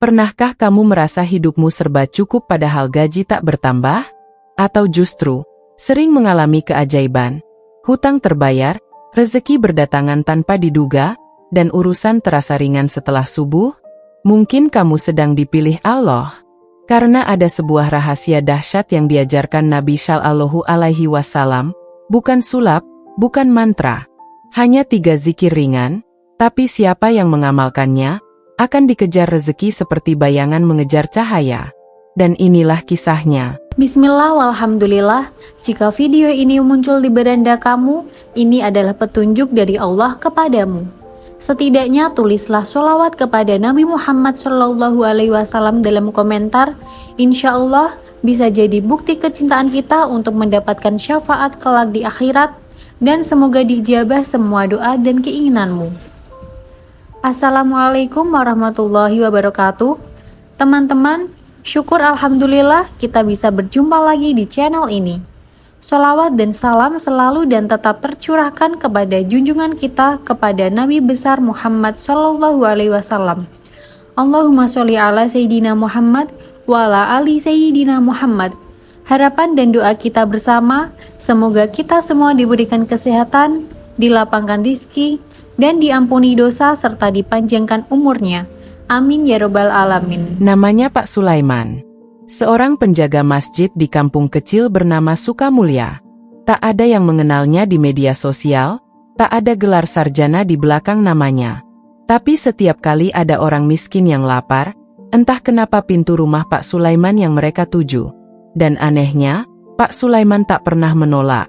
Pernahkah kamu merasa hidupmu serba cukup padahal gaji tak bertambah? Atau justru, sering mengalami keajaiban, hutang terbayar, rezeki berdatangan tanpa diduga, dan urusan terasa ringan setelah subuh? Mungkin kamu sedang dipilih Allah. Karena ada sebuah rahasia dahsyat yang diajarkan Nabi Shallallahu Alaihi Wasallam, bukan sulap, bukan mantra. Hanya 3 zikir ringan, tapi siapa yang mengamalkannya, akan dikejar rezeki seperti bayangan mengejar cahaya. Dan inilah kisahnya. Bismillah walhamdulillah, jika video ini muncul di beranda kamu, ini adalah petunjuk dari Allah kepadamu. Setidaknya tulislah sholawat kepada Nabi Muhammad SAW dalam komentar. Insya Allah bisa jadi bukti kecintaan kita untuk mendapatkan syafaat kelak di akhirat, dan semoga diijabah semua doa dan keinginanmu. Assalamualaikum warahmatullahi wabarakatuh. Teman-teman, syukur alhamdulillah kita bisa berjumpa lagi di channel ini. Sholawat dan salam selalu dan tetap tercurahkan kepada junjungan kita, kepada Nabi besar Muhammad SAW. Allahumma sholli ala Sayyidina Muhammad wa ala ali Sayyidina Muhammad. Harapan dan doa kita bersama, semoga kita semua diberikan kesehatan, dilapangkan rizki, dan diampuni dosa serta dipanjangkan umurnya. Amin ya robbal alamin. Namanya Pak Sulaiman, seorang penjaga masjid di kampung kecil bernama Sukamulya. Tak ada yang mengenalnya di media sosial, tak ada gelar sarjana di belakang namanya. Tapi setiap kali ada orang miskin yang lapar, entah kenapa pintu rumah Pak Sulaiman yang mereka tuju. Dan anehnya, Pak Sulaiman tak pernah menolak.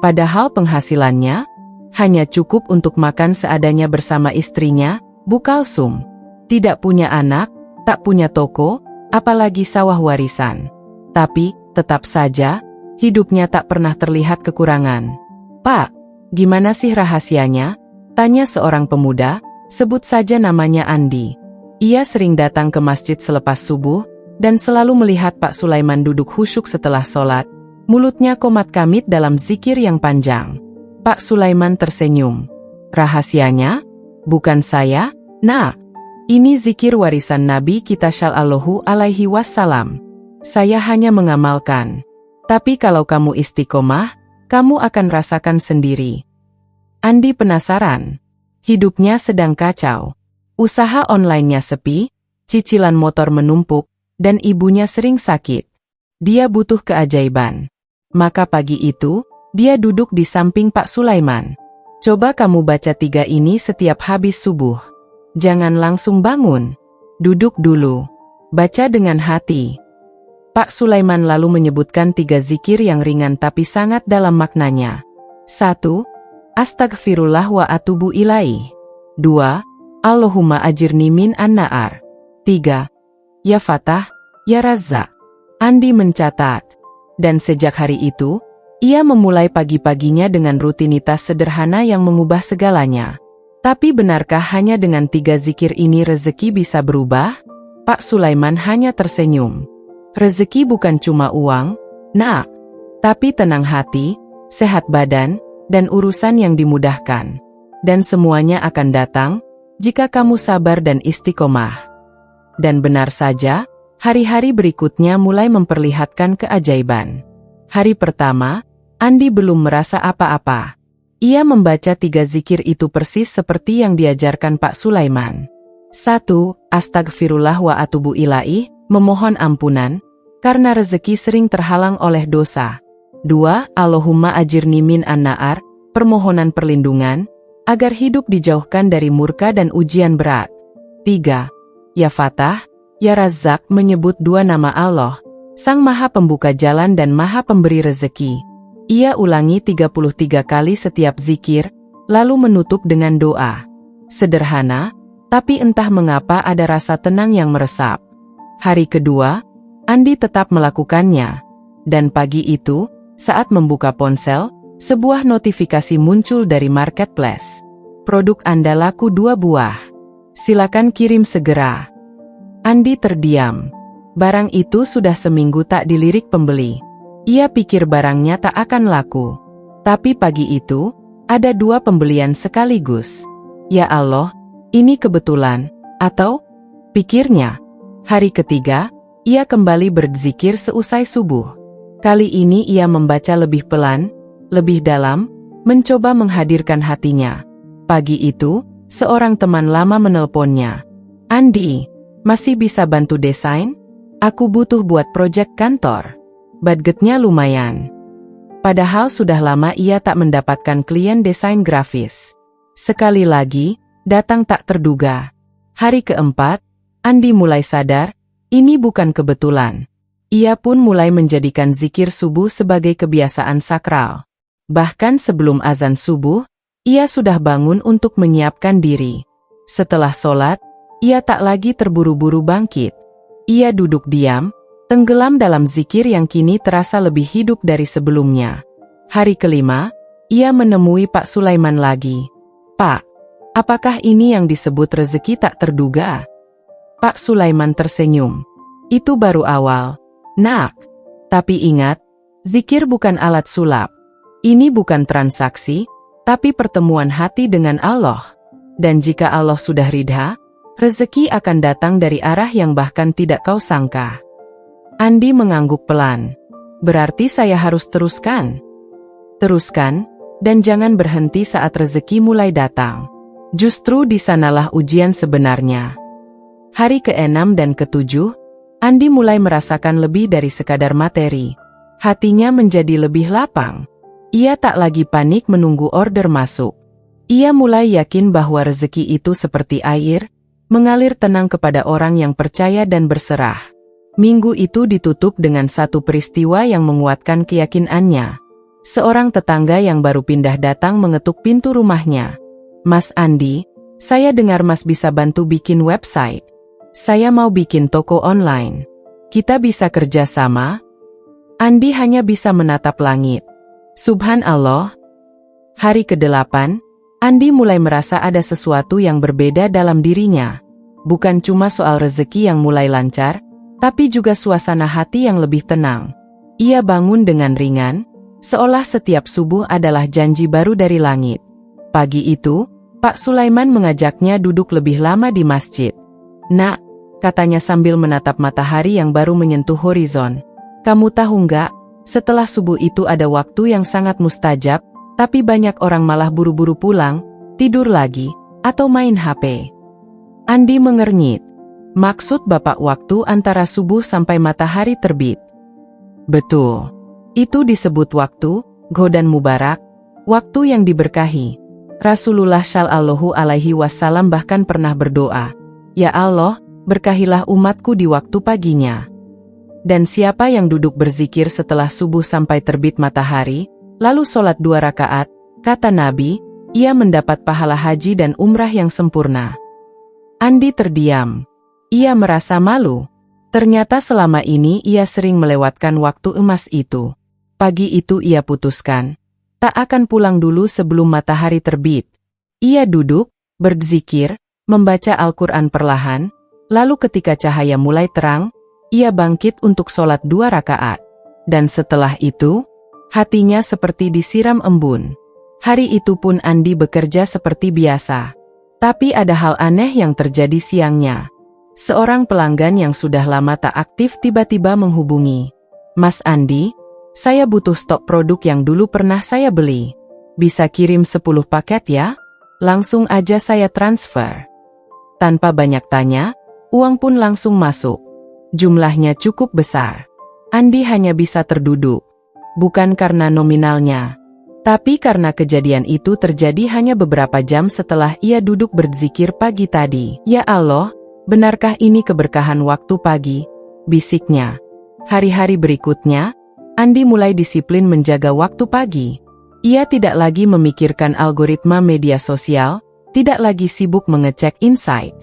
Padahal penghasilannya hanya cukup untuk makan seadanya bersama istrinya, Bu Kalsum. Tidak punya anak, tak punya toko, apalagi sawah warisan. Tapi, tetap saja, hidupnya tak pernah terlihat kekurangan. "Pak, gimana sih rahasianya?" tanya seorang pemuda, sebut saja namanya Andi. Ia sering datang ke masjid selepas subuh, dan selalu melihat Pak Sulaiman duduk khusyuk setelah sholat, mulutnya komat-kamit dalam zikir yang panjang. Pak Sulaiman tersenyum. "Rahasianya? Bukan saya, Nak. Ini zikir warisan Nabi kita Shallallahu Alaihi Wasallam. Saya hanya mengamalkan. Tapi kalau kamu istiqomah, kamu akan rasakan sendiri." Andi penasaran. Hidupnya sedang kacau. Usaha online-nya sepi, cicilan motor menumpuk, dan ibunya sering sakit. Dia butuh keajaiban. Maka pagi itu, dia duduk di samping Pak Sulaiman. "Coba kamu baca 3 ini setiap habis subuh. Jangan langsung bangun. Duduk dulu. Baca dengan hati." Pak Sulaiman lalu menyebutkan 3 zikir yang ringan tapi sangat dalam maknanya. 1. Astagfirullah wa atubu ilaih. 2. Allahumma ajirni min an-nar. 3. Ya Fatah, ya Razzaq. Andi mencatat. Dan sejak hari itu, ia memulai pagi-paginya dengan rutinitas sederhana yang mengubah segalanya. Tapi benarkah hanya dengan 3 zikir ini rezeki bisa berubah? Pak Sulaiman hanya tersenyum. Rezeki bukan cuma uang, Nak. Tapi tenang hati, sehat badan, dan urusan yang dimudahkan. Dan semuanya akan datang, jika kamu sabar dan istiqomah. Dan benar saja, hari-hari berikutnya mulai memperlihatkan keajaiban. Hari pertama, Andi belum merasa apa-apa. Ia membaca 3 zikir itu persis seperti yang diajarkan Pak Sulaiman. 1. Astagfirullah wa atubu ilaih, memohon ampunan, karena rezeki sering terhalang oleh dosa. 2. Allahumma ajirni min an-nar, permohonan perlindungan, agar hidup dijauhkan dari murka dan ujian berat. 3. Ya Fatah, ya Razzaq, menyebut 2 nama Allah, Sang Maha Pembuka Jalan dan Maha Pemberi Rezeki. Ia ulangi 33 kali setiap zikir, lalu menutup dengan doa. Sederhana, tapi entah mengapa ada rasa tenang yang meresap. Hari kedua, Andi tetap melakukannya. Dan pagi itu, saat membuka ponsel, sebuah notifikasi muncul dari marketplace. "Produk Anda laku 2 buah. Silakan kirim segera." Andi terdiam. Barang itu sudah seminggu tak dilirik pembeli. Ia pikir barangnya tak akan laku. Tapi pagi itu, ada 2 pembelian sekaligus. "Ya Allah, ini kebetulan," atau pikirnya. Hari ketiga, ia kembali berzikir seusai subuh. Kali ini ia membaca lebih pelan, lebih dalam, mencoba menghadirkan hatinya. Pagi itu, seorang teman lama menelponnya. "Andi, masih bisa bantu desain? Aku butuh buat proyek kantor. Budgetnya lumayan." Padahal sudah lama ia tak mendapatkan klien desain grafis. Sekali lagi, datang tak terduga. Hari keempat, Andi mulai sadar, ini bukan kebetulan. Ia pun mulai menjadikan zikir subuh sebagai kebiasaan sakral. Bahkan sebelum azan subuh, ia sudah bangun untuk menyiapkan diri. Setelah sholat, ia tak lagi terburu-buru bangkit. Ia duduk diam, tenggelam dalam zikir yang kini terasa lebih hidup dari sebelumnya. Hari kelima, ia menemui Pak Sulaiman lagi. "Pak, apakah ini yang disebut rezeki tak terduga?" Pak Sulaiman tersenyum. "Itu baru awal, Nak. Tapi ingat, zikir bukan alat sulap. Ini bukan transaksi, tapi pertemuan hati dengan Allah. Dan jika Allah sudah ridha, rezeki akan datang dari arah yang bahkan tidak kau sangka." Andi mengangguk pelan. "Berarti saya harus teruskan?" "Teruskan, dan jangan berhenti saat rezeki mulai datang. Justru di sanalah ujian sebenarnya." Hari ke-6 dan ke-7, Andi mulai merasakan lebih dari sekadar materi. Hatinya menjadi lebih lapang. Ia tak lagi panik menunggu order masuk. Ia mulai yakin bahwa rezeki itu seperti air, mengalir tenang kepada orang yang percaya dan berserah. Minggu itu ditutup dengan satu peristiwa yang menguatkan keyakinannya. Seorang tetangga yang baru pindah datang mengetuk pintu rumahnya. "Mas Andi, saya dengar Mas bisa bantu bikin website. Saya mau bikin toko online. Kita bisa kerja sama?" Andi hanya bisa menatap langit. Subhanallah. Hari ke-8, Andi mulai merasa ada sesuatu yang berbeda dalam dirinya. Bukan cuma soal rezeki yang mulai lancar, tapi juga suasana hati yang lebih tenang. Ia bangun dengan ringan, seolah setiap subuh adalah janji baru dari langit. Pagi itu, Pak Sulaiman mengajaknya duduk lebih lama di masjid. "Nak," katanya sambil menatap matahari yang baru menyentuh horizon. "Kamu tahu nggak? Setelah subuh itu ada waktu yang sangat mustajab, tapi banyak orang malah buru-buru pulang, tidur lagi, atau main HP." Andi mengernyit. "Maksud Bapak waktu antara subuh sampai matahari terbit?" "Betul. Itu disebut waktu, Ghodan Mubarak, waktu yang diberkahi. Rasulullah Shallallahu Alaihi Wasallam bahkan pernah berdoa, 'Ya Allah, berkahilah umatku di waktu paginya.' Dan siapa yang duduk berzikir setelah subuh sampai terbit matahari, lalu sholat 2 rakaat, kata Nabi, ia mendapat pahala haji dan umrah yang sempurna." Andi terdiam. Ia merasa malu. Ternyata selama ini ia sering melewatkan waktu emas itu. Pagi itu ia putuskan, tak akan pulang dulu sebelum matahari terbit. Ia duduk, berzikir, membaca Al-Quran perlahan, lalu ketika cahaya mulai terang, ia bangkit untuk sholat 2 rakaat. Dan setelah itu, hatinya seperti disiram embun. Hari itu pun Andi bekerja seperti biasa. Tapi ada hal aneh yang terjadi siangnya. Seorang pelanggan yang sudah lama tak aktif tiba-tiba menghubungi. "Mas Andi, saya butuh stok produk yang dulu pernah saya beli. Bisa kirim 10 paket ya? Langsung aja saya transfer." Tanpa banyak tanya, uang pun langsung masuk. Jumlahnya cukup besar. Andi hanya bisa terduduk. Bukan karena nominalnya, tapi karena kejadian itu terjadi hanya beberapa jam setelah ia duduk berzikir pagi tadi. "Ya Allah, benarkah ini keberkahan waktu pagi?" bisiknya. Hari-hari berikutnya, Andi mulai disiplin menjaga waktu pagi. Ia tidak lagi memikirkan algoritma media sosial, tidak lagi sibuk mengecek insight.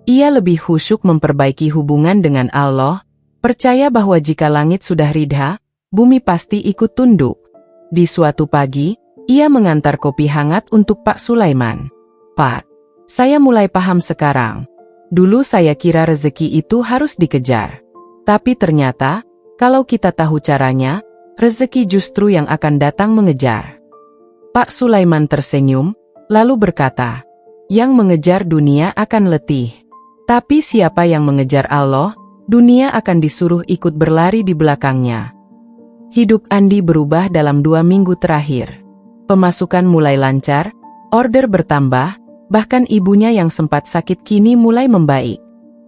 Ia lebih khusyuk memperbaiki hubungan dengan Allah, percaya bahwa jika langit sudah ridha, bumi pasti ikut tunduk. Di suatu pagi, ia mengantar kopi hangat untuk Pak Sulaiman. "Pak, saya mulai paham sekarang. Dulu saya kira rezeki itu harus dikejar. Tapi ternyata, kalau kita tahu caranya, rezeki justru yang akan datang mengejar." Pak Sulaiman tersenyum, lalu berkata, "Yang mengejar dunia akan letih. Tapi siapa yang mengejar Allah, dunia akan disuruh ikut berlari di belakangnya. Hidup Andi berubah dalam 2 minggu terakhir. Pemasukan mulai lancar, order bertambah, bahkan ibunya yang sempat sakit kini mulai membaik.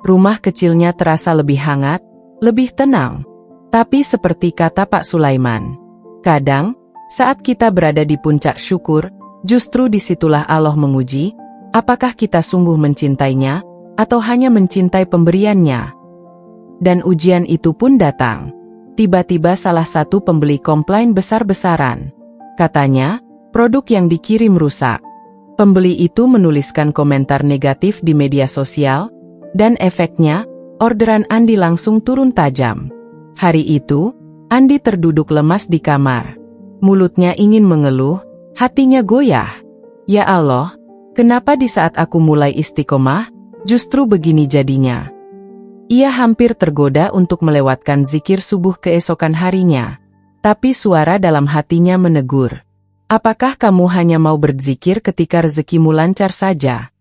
Rumah kecilnya terasa lebih hangat, lebih tenang. Tapi seperti kata Pak Sulaiman, kadang, saat kita berada di puncak syukur, justru disitulah Allah menguji, apakah kita sungguh mencintainya, atau hanya mencintai pemberiannya. Dan ujian itu pun datang. Tiba-tiba salah satu pembeli komplain besar-besaran. Katanya, produk yang dikirim rusak. Pembeli itu menuliskan komentar negatif di media sosial, dan efeknya, orderan Andi langsung turun tajam. Hari itu, Andi terduduk lemas di kamar. Mulutnya ingin mengeluh, hatinya goyah. Ya Allah, kenapa di saat aku mulai istiqomah, justru begini jadinya? Ia hampir tergoda untuk melewatkan zikir subuh keesokan harinya. Tapi suara dalam hatinya menegur. Apakah kamu hanya mau berzikir ketika rezekimu lancar saja?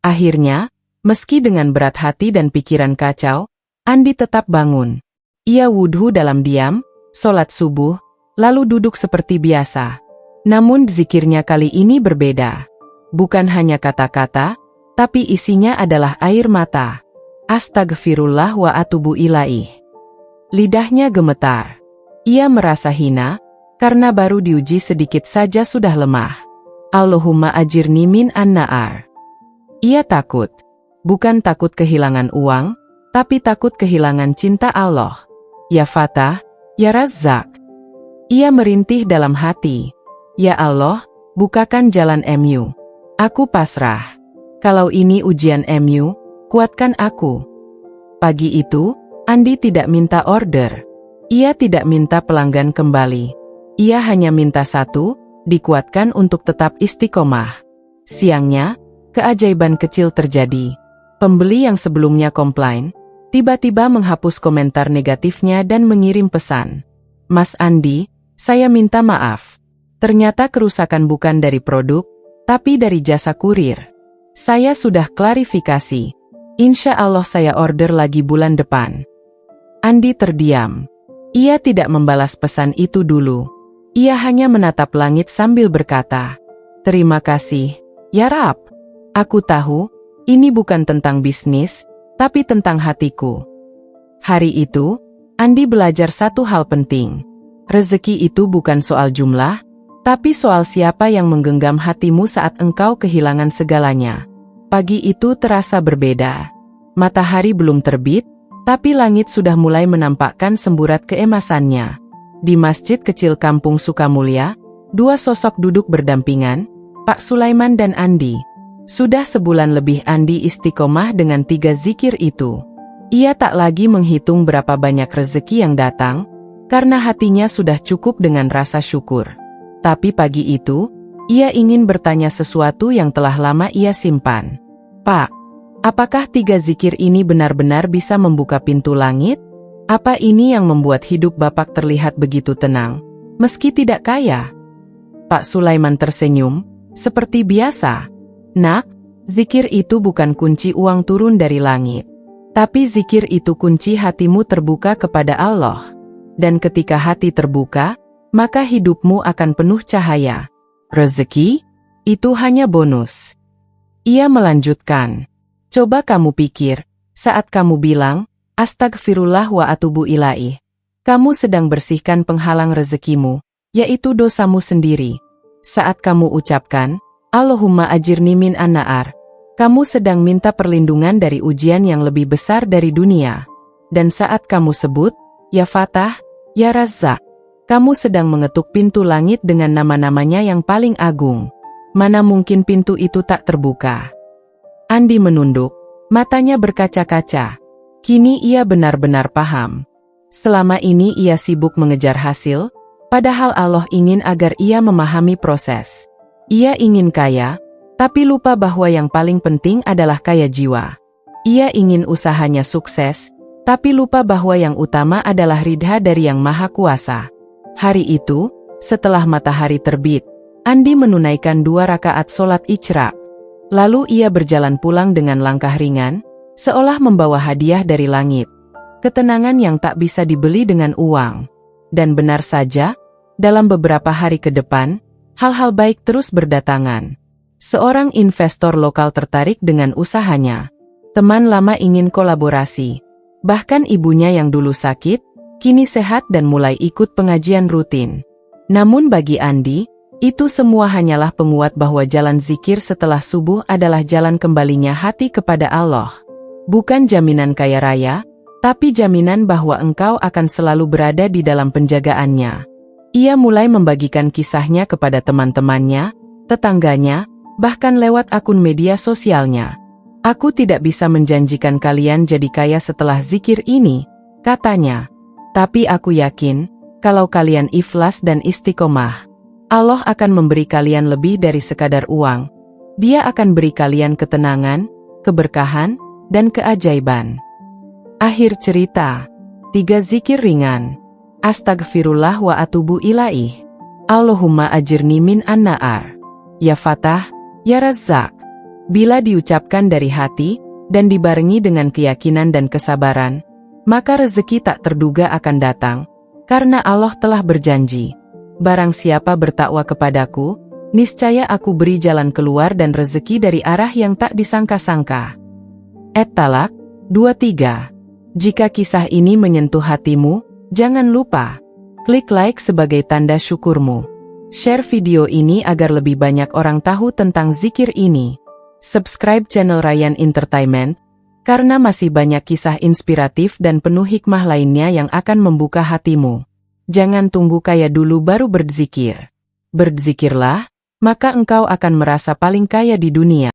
Akhirnya, meski dengan berat hati dan pikiran kacau, Andi tetap bangun. Ia wudhu dalam diam, sholat subuh, lalu duduk seperti biasa. Namun zikirnya kali ini berbeda. Bukan hanya kata-kata, tapi isinya adalah air mata. Astagfirullah wa atubu ilaih. Lidahnya gemetar. Ia merasa hina, karena baru diuji sedikit saja sudah lemah. Allahumma ajirni min an-naar. Ia takut. Bukan takut kehilangan uang, tapi takut kehilangan cinta Allah. Ya Fatah, ya Razzaq. Ia merintih dalam hati. Ya Allah, bukakan jalan MU. Aku pasrah. Kalau ini ujian MU, kuatkan aku. Pagi itu, Andi tidak minta order. Ia tidak minta pelanggan kembali. Ia hanya minta satu, dikuatkan untuk tetap istiqomah. Siangnya, keajaiban kecil terjadi. Pembeli yang sebelumnya komplain, tiba-tiba menghapus komentar negatifnya dan mengirim pesan. Mas Andi, saya minta maaf. Ternyata kerusakan bukan dari produk, tapi dari jasa kurir. Saya sudah klarifikasi. Insya Allah saya order lagi bulan depan. Andi terdiam. Ia tidak membalas pesan itu dulu. Ia hanya menatap langit sambil berkata, terima kasih, ya Rab. Aku tahu, ini bukan tentang bisnis, tapi tentang hatiku. Hari itu, Andi belajar satu hal penting. Rezeki itu bukan soal jumlah, tapi soal siapa yang menggenggam hatimu saat engkau kehilangan segalanya. Pagi itu terasa berbeda. Matahari belum terbit, tapi langit sudah mulai menampakkan semburat keemasannya. Di masjid kecil kampung Sukamulya, 2 sosok duduk berdampingan, Pak Sulaiman dan Andi. Sudah sebulan lebih Andi istiqomah dengan 3 zikir itu. Ia tak lagi menghitung berapa banyak rezeki yang datang, karena hatinya sudah cukup dengan rasa syukur. Tapi pagi itu, ia ingin bertanya sesuatu yang telah lama ia simpan. Pak, apakah 3 zikir ini benar-benar bisa membuka pintu langit? Apa ini yang membuat hidup Bapak terlihat begitu tenang, meski tidak kaya? Pak Sulaiman tersenyum, seperti biasa. Nak, zikir itu bukan kunci uang turun dari langit. Tapi zikir itu kunci hatimu terbuka kepada Allah. Dan ketika hati terbuka, maka hidupmu akan penuh cahaya. Rezeki? Itu hanya bonus. Ia melanjutkan. Coba kamu pikir, saat kamu bilang, Astagfirullah wa atubu ilaih. Kamu sedang bersihkan penghalang rezekimu, yaitu dosamu sendiri. Saat kamu ucapkan, Allahumma ajirni min an-naar, kamu sedang minta perlindungan dari ujian yang lebih besar dari dunia. Dan saat kamu sebut, Ya Fatah, Ya Razzaq, kamu sedang mengetuk pintu langit dengan nama-namanya yang paling agung. Mana mungkin pintu itu tak terbuka? Andi menunduk, matanya berkaca-kaca. Kini ia benar-benar paham. Selama ini ia sibuk mengejar hasil, padahal Allah ingin agar ia memahami proses. Ia ingin kaya, tapi lupa bahwa yang paling penting adalah kaya jiwa. Ia ingin usahanya sukses, tapi lupa bahwa yang utama adalah ridha dari Yang Maha Kuasa. Hari itu, setelah matahari terbit, Andi menunaikan 2 rakaat sholat Isyraq. Lalu ia berjalan pulang dengan langkah ringan, seolah membawa hadiah dari langit. ketenangan yang tak bisa dibeli dengan uang. Dan benar saja, dalam beberapa hari ke depan, hal-hal baik terus berdatangan. Seorang investor lokal tertarik dengan usahanya. Teman lama ingin kolaborasi. Bahkan ibunya yang dulu sakit, kini sehat dan mulai ikut pengajian rutin. Namun bagi Andi, itu semua hanyalah penguat bahwa jalan zikir setelah subuh adalah jalan kembalinya hati kepada Allah. Bukan jaminan kaya raya, tapi jaminan bahwa engkau akan selalu berada di dalam penjagaannya. Ia mulai membagikan kisahnya kepada teman-temannya, tetangganya, bahkan lewat akun media sosialnya. Aku tidak bisa menjanjikan kalian jadi kaya setelah zikir ini, katanya. Tapi aku yakin, kalau kalian ikhlas dan istiqomah, Allah akan memberi kalian lebih dari sekadar uang. Dia akan beri kalian ketenangan, keberkahan, dan keajaiban. Akhir cerita. 3 zikir ringan. Astagfirullah wa atubu ilaih. Allahumma ajirni min an-nar. Ya Fatah, ya Razzaq. Bila diucapkan dari hati, dan dibarengi dengan keyakinan dan kesabaran, maka rezeki tak terduga akan datang, karena Allah telah berjanji. Barang siapa bertakwa kepadaku, niscaya aku beri jalan keluar dan rezeki dari arah yang tak disangka-sangka. At-Talaq 23. Jika kisah ini menyentuh hatimu, jangan lupa klik like sebagai tanda syukurmu. Share video ini agar lebih banyak orang tahu tentang zikir ini. Subscribe channel Rayyan Entertainment, karena masih banyak kisah inspiratif dan penuh hikmah lainnya yang akan membuka hatimu. Jangan tunggu kaya dulu baru berzikir. Berzikirlah, maka engkau akan merasa paling kaya di dunia.